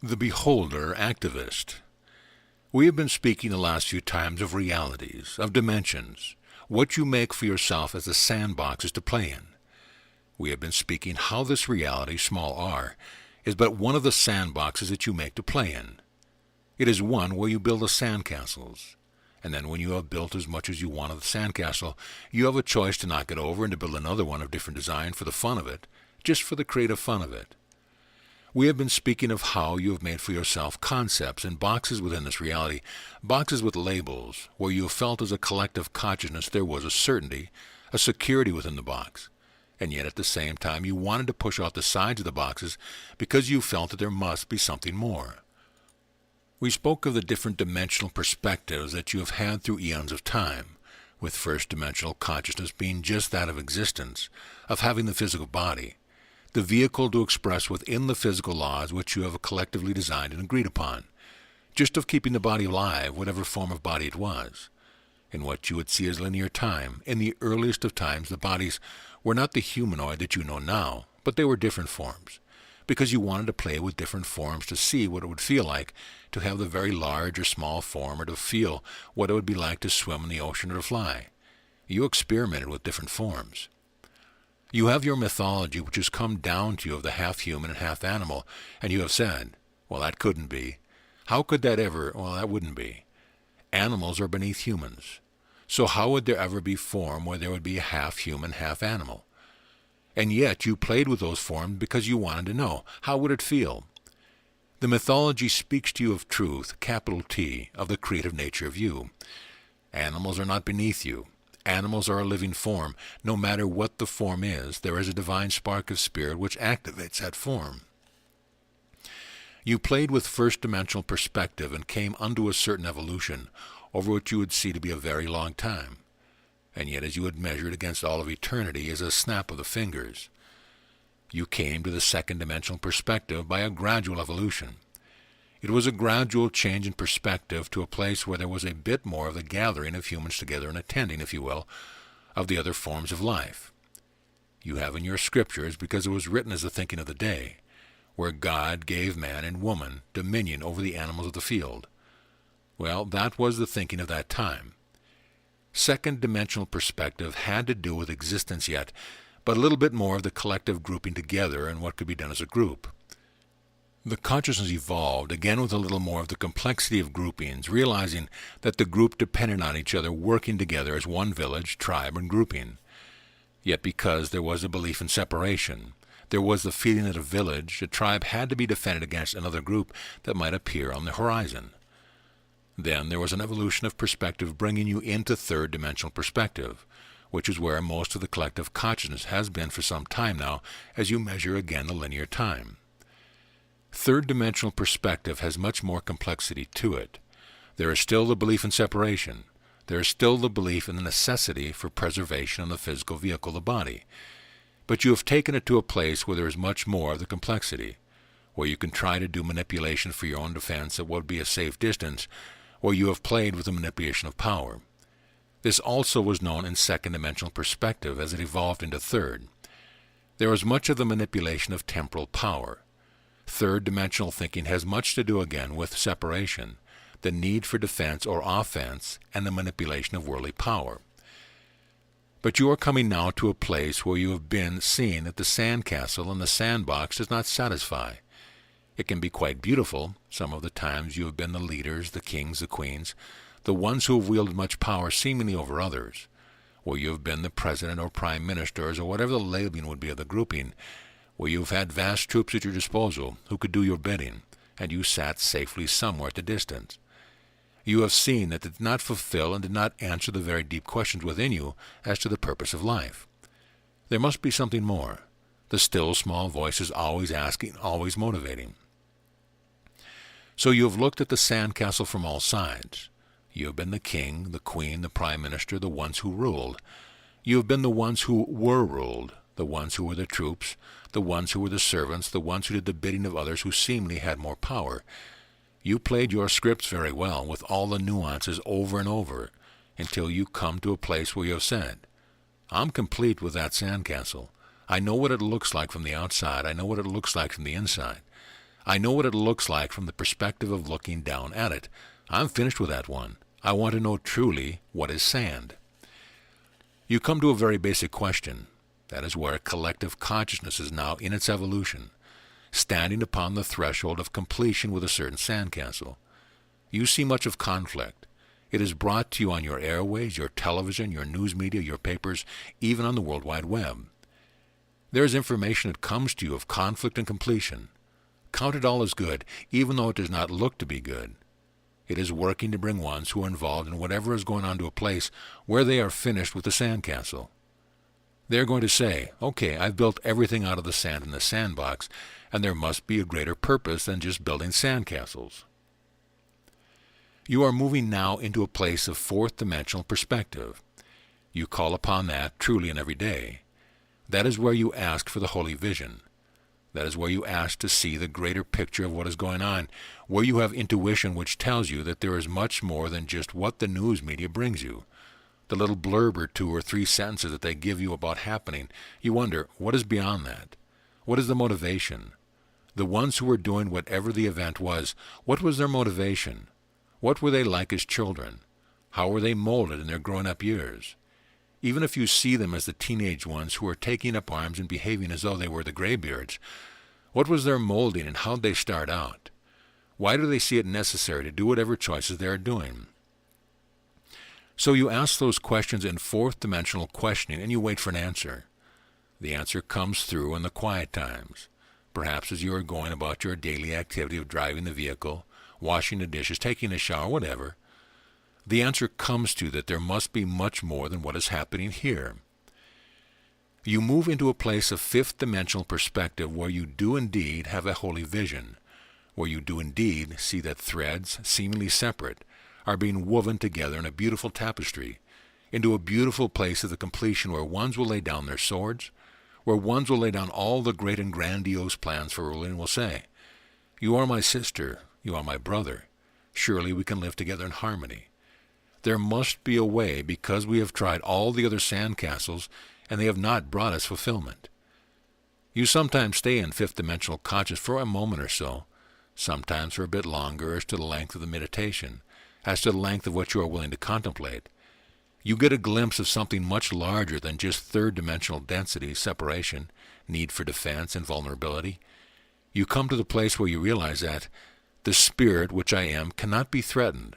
The Beholder Activist. We have been speaking the last few times of realities, of dimensions, what you make for yourself as the sandboxes to play in. We have been speaking how this reality, small r, is but one of the sandboxes that you make to play in. It is one where you build the sandcastles. And then when you have built as much as you want of the sandcastle, you have a choice to knock it over and to build another one of different design for the fun of it, just for the creative fun of it. We have been speaking of how you have made for yourself concepts and boxes within this reality, boxes with labels, where you have felt as a collective consciousness there was a certainty, a security within the box, and yet at the same time you wanted to push out the sides of the boxes because you felt that there must be something more. We spoke of the different dimensional perspectives that you have had through eons of time, with first dimensional consciousness being just that of existence, of having the physical body, the vehicle to express within the physical laws which you have collectively designed and agreed upon, just of keeping the body alive, whatever form of body it was. In what you would see as linear time, in the earliest of times the bodies were not the humanoid that you know now, but they were different forms, because you wanted to play with different forms to see what it would feel like to have the very large or small form, or to feel what it would be like to swim in the ocean or to fly. You experimented with different forms. You have your mythology which has come down to you of the half-human and half-animal, and you have said, well, that couldn't be. How could that ever? Well, that wouldn't be. Animals are beneath humans. So how would there ever be form where there would be a half-human, half-animal? And yet you played with those forms because you wanted to know, how would it feel? The mythology speaks to you of truth, capital T, of the creative nature of you. Animals are not beneath you. Animals are a living form. No matter what the form is, there is a divine spark of spirit which activates that form. You played with first-dimensional perspective and came unto a certain evolution, over which you would see to be a very long time. And yet as you had measured against all of eternity as a snap of the fingers, you came to the second-dimensional perspective by a gradual evolution. It was a gradual change in perspective to a place where there was a bit more of the gathering of humans together and attending, if you will, of the other forms of life. You have in your scriptures, because it was written as the thinking of the day, where God gave man and woman dominion over the animals of the field. Well, that was the thinking of that time. Second-dimensional perspective had to do with existence yet, but a little bit more of the collective grouping together and what could be done as a group. The consciousness evolved, again with a little more of the complexity of groupings, realizing that the group depended on each other, working together as one village, tribe, and grouping. Yet because there was a belief in separation, there was the feeling that a village, a tribe, had to be defended against another group that might appear on the horizon. Then there was an evolution of perspective bringing you into third-dimensional perspective, which is where most of the collective consciousness has been for some time now, as you measure again the linear time. Third-dimensional perspective has much more complexity to it. There is still the belief in separation. There is still the belief in the necessity for preservation of the physical vehicle, the body. But you have taken it to a place where there is much more of the complexity, where you can try to do manipulation for your own defense at what would be a safe distance, where you have played with the manipulation of power. This also was known in second-dimensional perspective as it evolved into third. There was much of the manipulation of temporal power. Third-dimensional thinking has much to do again with separation, the need for defense or offense, and the manipulation of worldly power. But you are coming now to a place where you have been seeing that the sandcastle and the sandbox does not satisfy. It can be quite beautiful. Some of the times you have been the leaders, the kings, the queens, the ones who have wielded much power seemingly over others, where you have been the president or prime ministers or whatever the labeling would be of the grouping, where you have had vast troops at your disposal who could do your bidding, and you sat safely somewhere at the distance. You have seen that it did not fulfill and did not answer the very deep questions within you as to the purpose of life. There must be something more. The still small voice is always asking, always motivating. So you have looked at the sandcastle from all sides. You have been the king, the queen, the prime minister, the ones who ruled. You have been the ones who were ruled, the ones who were the troops, the ones who were the servants, the ones who did the bidding of others who seemingly had more power. You played your scripts very well, with all the nuances over and over, until you come to a place where you have said, I'm complete with that sandcastle. I know what it looks like from the outside. I know what it looks like from the inside. I know what it looks like from the perspective of looking down at it. I'm finished with that one. I want to know truly what is sand. You come to a very basic question. That is where collective consciousness is now in its evolution, standing upon the threshold of completion with a certain sandcastle. You see much of conflict. It is brought to you on your airways, your television, your news media, your papers, even on the World Wide Web. There is information that comes to you of conflict and completion. Count it all as good, even though it does not look to be good. It is working to bring ones who are involved in whatever is going on to a place where they are finished with the sandcastle. They are going to say, okay, I've built everything out of the sand in the sandbox, and there must be a greater purpose than just building sandcastles. You are moving now into a place of fourth-dimensional perspective. You call upon that truly and every day. That is where you ask for the holy vision. That is where you ask to see the greater picture of what is going on, where you have intuition which tells you that there is much more than just what the news media brings you. The little blurb or 2 or 3 sentences that they give you about happening, you wonder, what is beyond that? What is the motivation? The ones who were doing whatever the event was, what was their motivation? What were they like as children? How were they molded in their grown-up years? Even if you see them as the teenage ones who are taking up arms and behaving as though they were the graybeards, what was their molding and how did they start out? Why do they see it necessary to do whatever choices they are doing? So you ask those questions in fourth-dimensional questioning and you wait for an answer. The answer comes through in the quiet times, perhaps as you are going about your daily activity of driving the vehicle, washing the dishes, taking a shower, whatever. The answer comes to that there must be much more than what is happening here. You move into a place of fifth-dimensional perspective where you do indeed have a holy vision, where you do indeed see that threads, seemingly separate, are being woven together in a beautiful tapestry, into a beautiful place of the completion where ones will lay down their swords, where ones will lay down all the great and grandiose plans for ruling and will say, "You are my sister, you are my brother. Surely we can live together in harmony." There must be a way because we have tried all the other sandcastles and they have not brought us fulfillment. You sometimes stay in fifth-dimensional consciousness for a moment or so, sometimes for a bit longer as to the length of the meditation, as to the length of what you are willing to contemplate. You get a glimpse of something much larger than just third-dimensional density, separation, need for defense, and vulnerability. You come to the place where you realize that the spirit which I am cannot be threatened.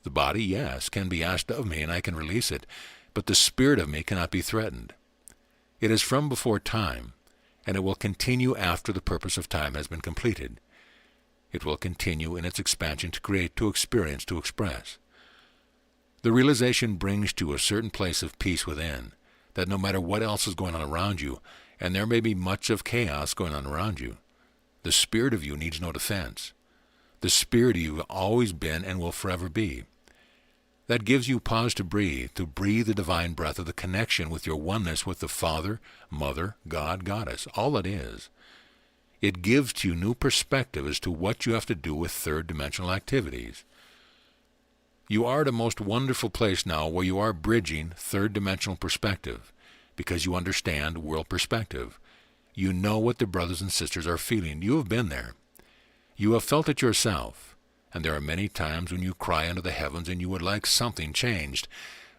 The body, yes, can be asked of me and I can release it, but the spirit of me cannot be threatened. It is from before time, and it will continue after the purpose of time has been completed. It will continue in its expansion to create, to experience, to express. The realization brings to a certain place of peace within, that no matter what else is going on around you, and there may be much of chaos going on around you, the spirit of you needs no defense. The spirit of you have always been and will forever be. That gives you pause to breathe the divine breath of the connection with your oneness with the Father, Mother, God, Goddess, all it is. It gives to you new perspective as to what you have to do with third-dimensional activities. You are at a most wonderful place now where you are bridging third-dimensional perspective because you understand world perspective. You know what the brothers and sisters are feeling. You have been there. You have felt it yourself. And there are many times when you cry unto the heavens and you would like something changed.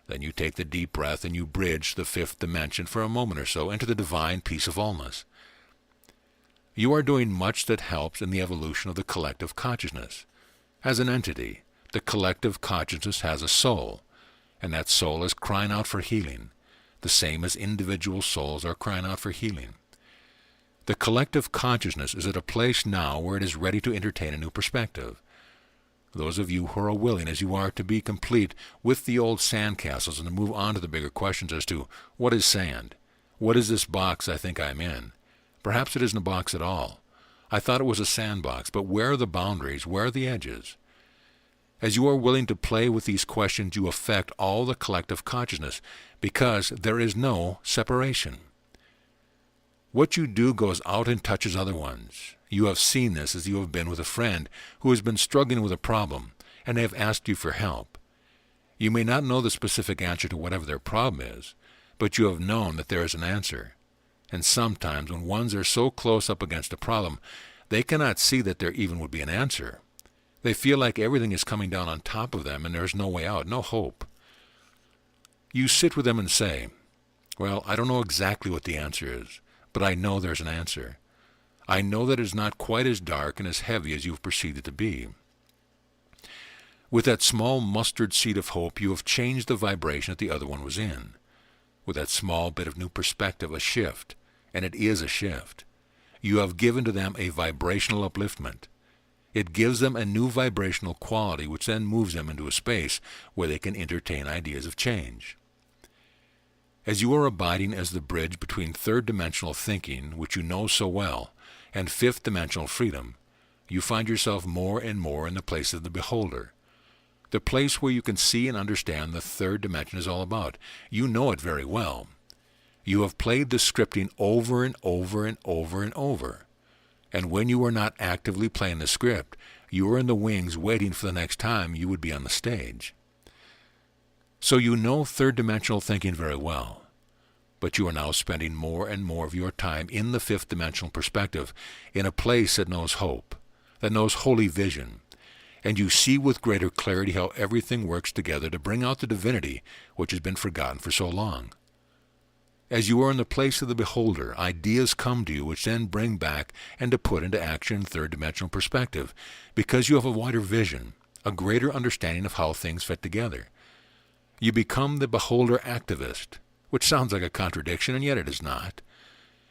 Then you take the deep breath and you bridge the fifth dimension for a moment or so into the divine peace of allness. You are doing much that helps in the evolution of the collective consciousness. As an entity, the collective consciousness has a soul, and that soul is crying out for healing, the same as individual souls are crying out for healing. The collective consciousness is at a place now where it is ready to entertain a new perspective. Those of you who are willing as you are to be complete with the old sandcastles and to move on to the bigger questions as to what is sand? What is this box I think I'm in? Perhaps it isn't a box at all. I thought it was a sandbox, but where are the boundaries? Where are the edges? As you are willing to play with these questions, you affect all the collective consciousness because there is no separation. What you do goes out and touches other ones. You have seen this as you have been with a friend who has been struggling with a problem, and they have asked you for help. You may not know the specific answer to whatever their problem is, but you have known that there is an answer. And sometimes when ones are so close up against a problem, They cannot see that there even would be an answer. They feel like everything is coming down on top of them and there is no way out, no hope. You sit with them and say, well, I don't know exactly what the answer is, but I know there's an answer. I know that it is not quite as dark and as heavy as you've perceived it to be. With that small mustard seed of hope, you have changed the vibration that the other one was in. With that small bit of new perspective, a shift, and it is a shift. You have given to them a vibrational upliftment. It gives them a new vibrational quality which then moves them into a space where they can entertain ideas of change. As you are abiding as the bridge between third-dimensional thinking, which you know so well, and fifth-dimensional freedom, you find yourself more and more in the place of the beholder. The place where you can see and understand the third dimension is all about. You know it very well. You have played the scripting over and over and over and over. And when you are not actively playing the script, you are in the wings waiting for the next time you would be on the stage. So you know third-dimensional thinking very well, but you are now spending more and more of your time in the fifth-dimensional perspective, in a place that knows hope, that knows holy vision, and you see with greater clarity how everything works together to bring out the divinity which has been forgotten for so long. As you are in the place of the beholder, ideas come to you which then bring back and to put into action third-dimensional perspective, because you have a wider vision, a greater understanding of how things fit together. You become the beholder activist, which sounds like a contradiction, and yet it is not.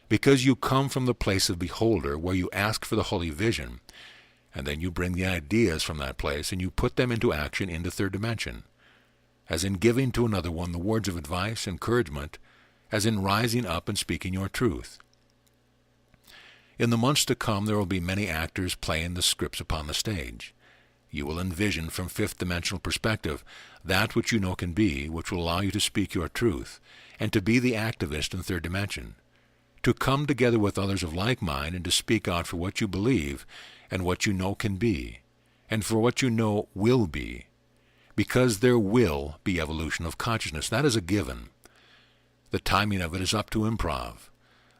Because you come from the place of beholder, where you ask for the holy vision, and then you bring the ideas from that place and you put them into action in the third dimension, as in giving to another one the words of advice, encouragement, as in rising up and speaking your truth. In the months to come, there will be many actors playing the scripts upon the stage. You will envision from fifth-dimensional perspective that which you know can be, which will allow you to speak your truth, and to be the activist in third dimension, to come together with others of like mind and to speak out for what you believe and what you know can be, and for what you know will be, because there will be evolution of consciousness. That is a given. The timing of it is up to improv.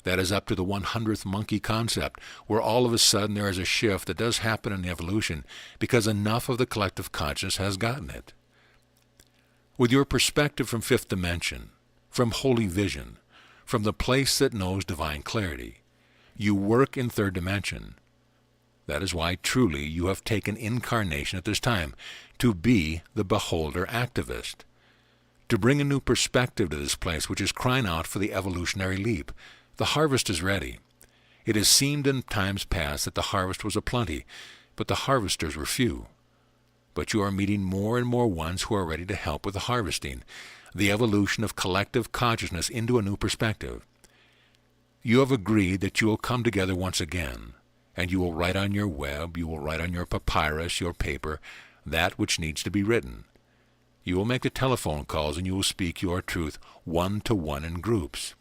That is up to the 100th monkey concept, where all of a sudden there is a shift that does happen in the evolution because enough of the collective consciousness has gotten it. With your perspective from fifth dimension, from holy vision, from the place that knows divine clarity, you work in third dimension. That is why truly you have taken incarnation at this time, to be the beholder activist, to bring a new perspective to this place which is crying out for the evolutionary leap. The harvest is ready. It has seemed in times past that the harvest was aplenty, but the harvesters were few. But you are meeting more and more ones who are ready to help with the harvesting, the evolution of collective consciousness into a new perspective. You have agreed that you will come together once again, and you will write on your web, you will write on your papyrus, your paper, that which needs to be written. You will make the telephone calls, and you will speak your truth one-to-one in groups.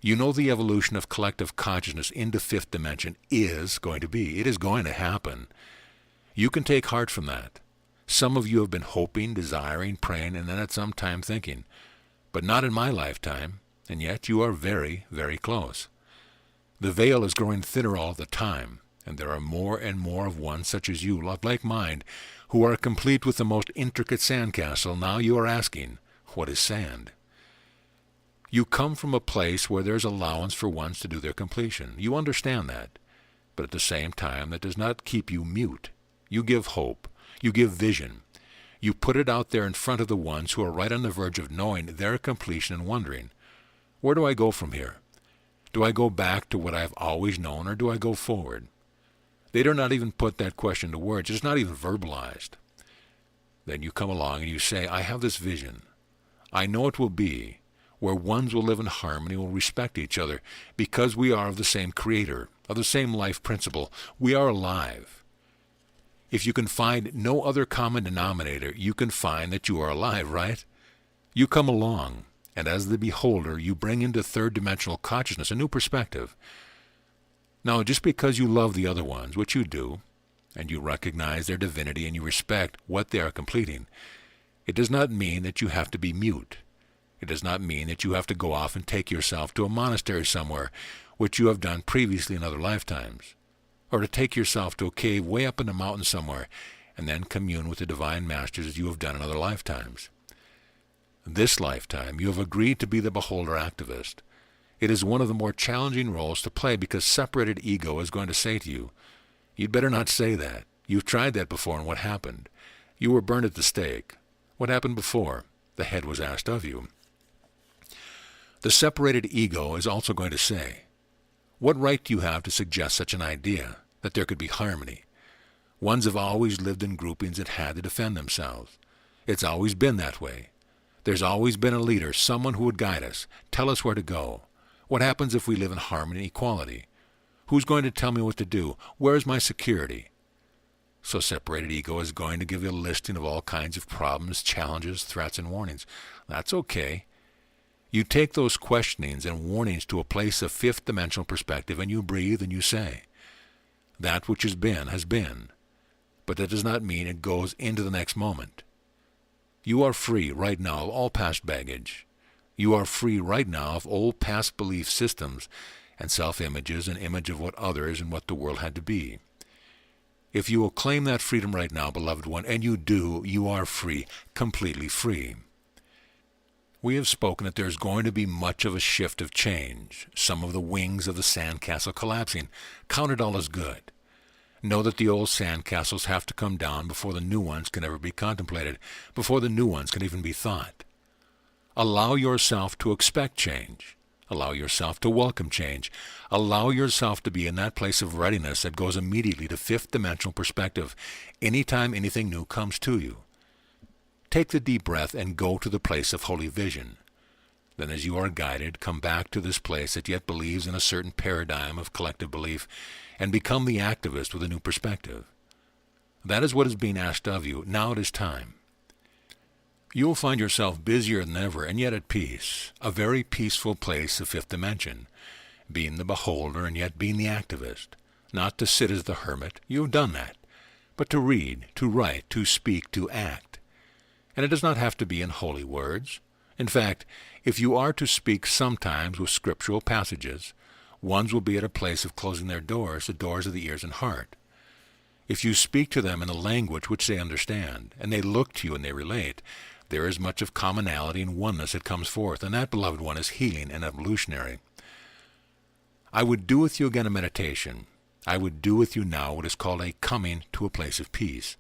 You know the evolution of collective consciousness into fifth dimension is going to be. It is going to happen. You can take heart from that. Some of you have been hoping, desiring, praying, and then at some time thinking, but not in my lifetime, and yet you are very, very close. The veil is growing thinner all the time, and there are more and more of ones such as you, of like mind, who are complete with the most intricate sandcastle. Now you are asking, what is sand? You come from a place where there's allowance for ones to do their completion. You understand that. But at the same time, that does not keep you mute. You give hope. You give vision. You put it out there in front of the ones who are right on the verge of knowing their completion and wondering, where do I go from here? Do I go back to what I've always known, or do I go forward? They do not even put that question to words. It's not even verbalized. Then you come along and you say, I have this vision. I know it will be where ones will live in harmony, will respect each other, because we are of the same Creator, of the same life principle. We are alive. If you can find no other common denominator, you can find that you are alive, right? You come along, and as the beholder, you bring into third-dimensional consciousness a new perspective. Now, just because you love the other ones, which you do, and you recognize their divinity and you respect what they are completing, it does not mean that you have to be mute. It does not mean that you have to go off and take yourself to a monastery somewhere, which you have done previously in other lifetimes. or to take yourself to a cave way up in the mountain somewhere, and then commune with the divine masters as you have done in other lifetimes. This lifetime, you have agreed to be the beholder activist. It is one of the more challenging roles to play because separated ego is going to say to you, "You'd better not say that. You've tried that before, and what happened? You were burned at the stake. What happened before? The head was asked of you." The separated ego is also going to say, "What right do you have to suggest such an idea, that there could be harmony? Ones have always lived in groupings that had to defend themselves. It's always been that way. There's always been a leader, someone who would guide us, tell us where to go. What happens if we live in harmony and equality? Who's going to tell me what to do? Where is my security?" So separated ego is going to give you a listing of all kinds of problems, challenges, threats, and warnings. That's okay. You take those questionings and warnings to a place of fifth dimensional perspective, and you breathe and you say, "That which has been." But that does not mean it goes into the next moment. You are free right now of all past baggage. You are free right now of old past belief systems and self-images and image of what others and what the world had to be. If you will claim that freedom right now, beloved one, and you do, you are free, completely free. We have spoken that there is going to be much of a shift of change, some of the wings of the sandcastle collapsing. Count it all as good. Know that the old sandcastles have to come down before the new ones can ever be contemplated, before the new ones can even be thought. Allow yourself to expect change. Allow yourself to welcome change. Allow yourself to be in that place of readiness that goes immediately to fifth dimensional perspective anytime anything new comes to you. Take the deep breath and go to the place of holy vision. Then as you are guided, come back to this place that yet believes in a certain paradigm of collective belief and become the activist with a new perspective. That is what is being asked of you. Now it is time. You will find yourself busier than ever and yet at peace, a very peaceful place of fifth dimension, being the beholder and yet being the activist. Not to sit as the hermit, you have done that, but to read, to write, to speak, to act. And it does not have to be in holy words. In fact, if you are to speak sometimes with scriptural passages, ones will be at a place of closing their doors, the doors of the ears and heart. If you speak to them in a language which they understand, and they look to you and they relate, there is much of commonality and oneness that comes forth, and that, beloved one, is healing and evolutionary. I would do with you again a meditation. I would do with you now what is called a coming to a place of peace.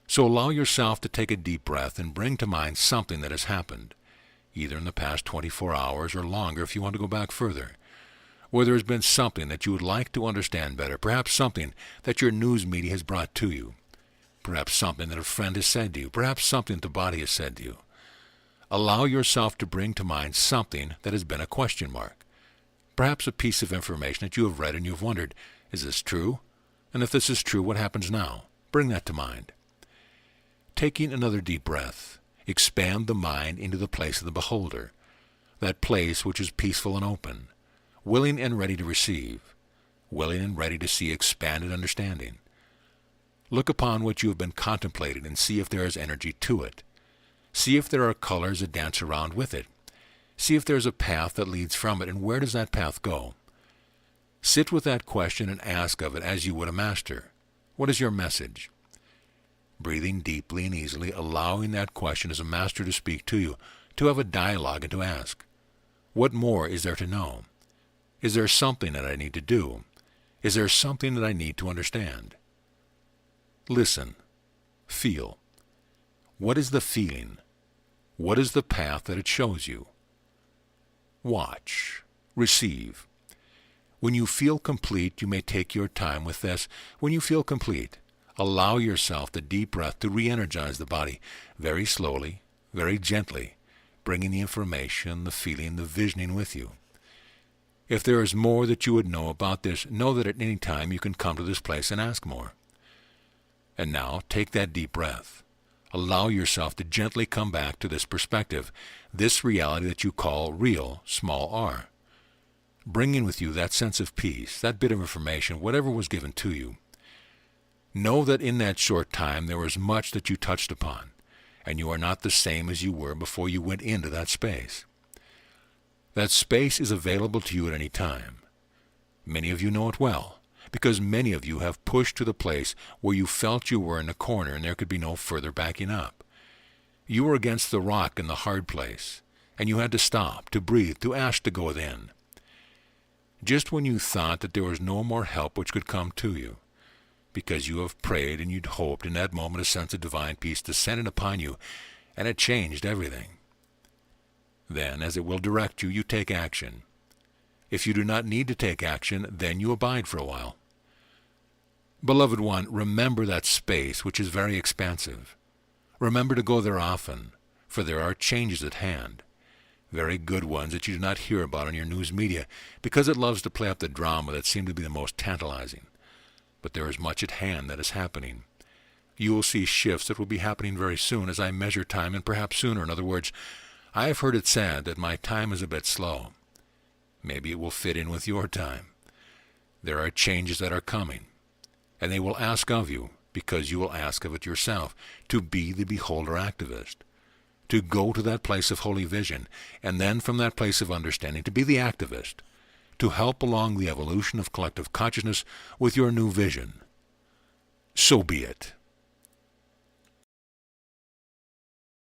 So allow yourself to take a deep breath and bring to mind something that has happened, either in the past 24 hours or longer if you want to go back further, where there has been something that you would like to understand better, perhaps something that your news media has brought to you, perhaps something that a friend has said to you, perhaps something that the body has said to you. Allow yourself to bring to mind something that has been a question mark, perhaps a piece of information that you have read and you have wondered, is this true? And if this is true, what happens now? Bring that to mind. Taking another deep breath, expand the mind into the place of the beholder, that place which is peaceful and open, willing and ready to receive, willing and ready to see expanded understanding. Look upon what you have been contemplating and see if there is energy to it. See if there are colors that dance around with it. See if there is a path that leads from it, and where does that path go? Sit with that question and ask of it as you would a master. What is your message? Breathing deeply and easily, allowing that question as a master to speak to you, to have a dialogue and to ask, what more is there to know? Is there something that I need to do? Is there something that I need to understand? Listen. Feel. What is the feeling? What is the path that it shows you? Watch. Receive. When you feel complete, you may take your time with this. When you feel complete, allow yourself the deep breath to re-energize the body very slowly, very gently, bringing the information, the feeling, the visioning with you. If there is more that you would know about this, know that at any time you can come to this place and ask more. And now, take that deep breath. Allow yourself to gently come back to this perspective, this reality that you call real, small r. Bringing with you that sense of peace, that bit of information, whatever was given to you. Know that in that short time there was much that you touched upon, and you are not the same as you were before you went into that space. That space is available to you at any time. Many of you know it well. because many of you have pushed to the place where you felt you were in a corner and there could be no further backing up. You were against the rock in the hard place, and you had to stop, to breathe, to ask to go within. Just when you thought that there was no more help which could come to you, because you have prayed and you'd hoped in that moment a sense of divine peace descended upon you, and it changed everything. Then, as it will direct you, you take action. If you do not need to take action, then you abide for a while. Beloved one, remember that space which is very expansive. Remember to go there often, for there are changes at hand, very good ones that you do not hear about on your news media, because it loves to play up the drama that seems to be the most tantalizing. But there is much at hand that is happening. You will see shifts that will be happening very soon as I measure time, and perhaps sooner. In other words, I have heard it said that my time is a bit slow. Maybe it will fit in with your time. There are changes that are coming, and they will ask of you, because you will ask of it yourself, to be the beholder activist, to go to that place of holy vision, and then from that place of understanding to be the activist, to help along the evolution of collective consciousness with your new vision. So be it.